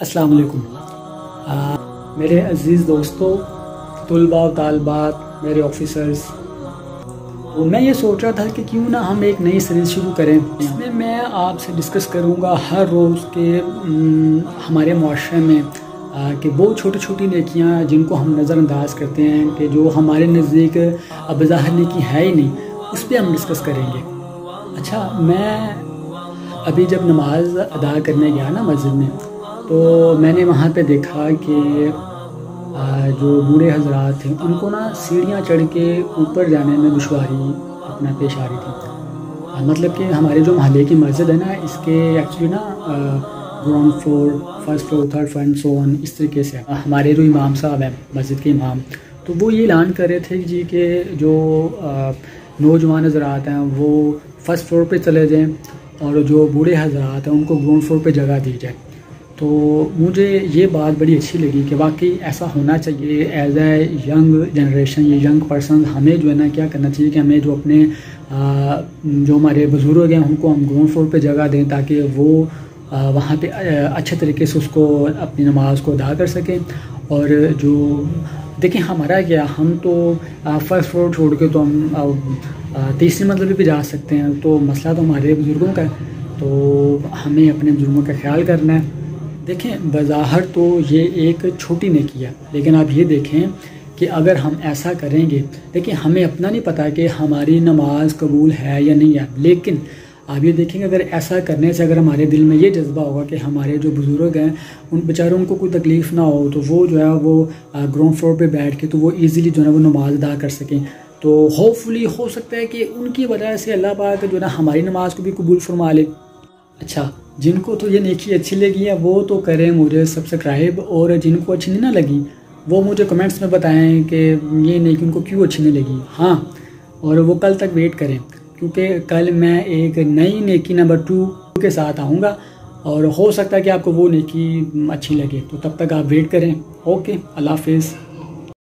السلام علیکم میرے عزیز دوستوں، طلباء و طالبات، میرے آفیسرز، تو میں یہ سوچ رہا تھا کہ کیوں نہ ہم ایک نئی سیریز شروع کریں۔ اس میں آپ سے ڈسکس کروں گا ہر روز کے ہمارے معاشرے میں کہ وہ چھوٹی چھوٹی نیکیاں جن کو ہم نظر انداز کرتے ہیں کہ جو ہمارے نزدیک بظاہر نیکی ہے ہی نہیں، اس پہ ہم ڈسکس کریں گے۔ اچھا، میں ابھی جب نماز ادا کرنے گیا نا مسجد میں، تو میں نے وہاں پہ دیکھا کہ جو بوڑھے حضرات تھے ان کو نا سیڑھیاں چڑھ کے اوپر جانے میں دشواری اپنا پیش آ رہی تھی۔ مطلب کہ ہمارے جو محلے کی مسجد ہے نا، اس کے ایکچولی نا ground floor, first floor, third floor, so on, اس طریقے سے ہمارے جو امام صاحب ہیں مسجد کے امام، تو وہ یہ اعلان کر رہے تھے جی کہ جو نوجوان حضرات ہیں وہ فرسٹ فلور پہ چلے جائیں اور جو بوڑھے حضرات ہیں ان کو گراؤنڈ فلور پہ جگہ دی جائے۔ تو مجھے یہ بات بڑی اچھی لگی کہ واقعی ایسا ہونا چاہیے۔ ایز اے ینگ جنریشن، یہ ینگ پرسن، ہمیں جو ہے نا کیا کرنا چاہیے کہ ہمیں جو اپنے جو ہمارے بزرگ ہیں ان کو ہم گراؤنڈ فلور پہ جگہ دیں تاکہ وہ وہاں پہ اچھے طریقے سے اس کو اپنی نماز کو ادا کر سکیں۔ اور جو دیکھیں ہمارا کیا، ہم تو فرسٹ فلور چھوڑ کے تو ہم تیسری منزل پہ جا سکتے ہیں، تو مسئلہ تو ہمارے بزرگوں کا ہے، تو ہمیں اپنے بزرگوں کا خیال کرنا ہے۔ دیکھیں بظاہر تو یہ ایک چھوٹی نیکی ہے، لیکن آپ یہ دیکھیں کہ اگر ہم ایسا کریں گے، دیکھیں ہمیں اپنا نہیں پتہ کہ ہماری نماز قبول ہے یا نہیں ہے، لیکن آپ یہ دیکھیں کہ اگر ایسا کرنے سے اگر ہمارے دل میں یہ جذبہ ہوگا کہ ہمارے جو بزرگ ہیں ان بیچاروں کو کوئی تکلیف نہ ہو، تو وہ جو ہے وہ گراؤنڈ فلور پہ بیٹھ کے تو وہ ایزیلی جو ہے وہ نماز ادا کر سکیں، تو ہوپ فلی ہو سکتا ہے کہ ان کی وجہ سے اللہ پاک جو ہے نا ہماری نماز کو بھی قبول فرما لے۔ اچھا، جن کو تو یہ نیکی اچھی لگی ہے وہ تو کریں مجھے سبسکرائب، اور جن کو اچھی نہیں نہ لگی وہ مجھے کمنٹس میں بتائیں کہ یہ نیکی ان کو کیوں اچھی نہیں لگی۔ ہاں، اور وہ کل تک ویٹ کریں، کیونکہ کل میں ایک نئی نیکی نمبر 2 کے ساتھ آؤں گا، اور ہو سکتا ہے کہ آپ کو وہ نیکی اچھی لگے، تو تب تک آپ ویٹ کریں۔ اوکے، اللہ حافظ۔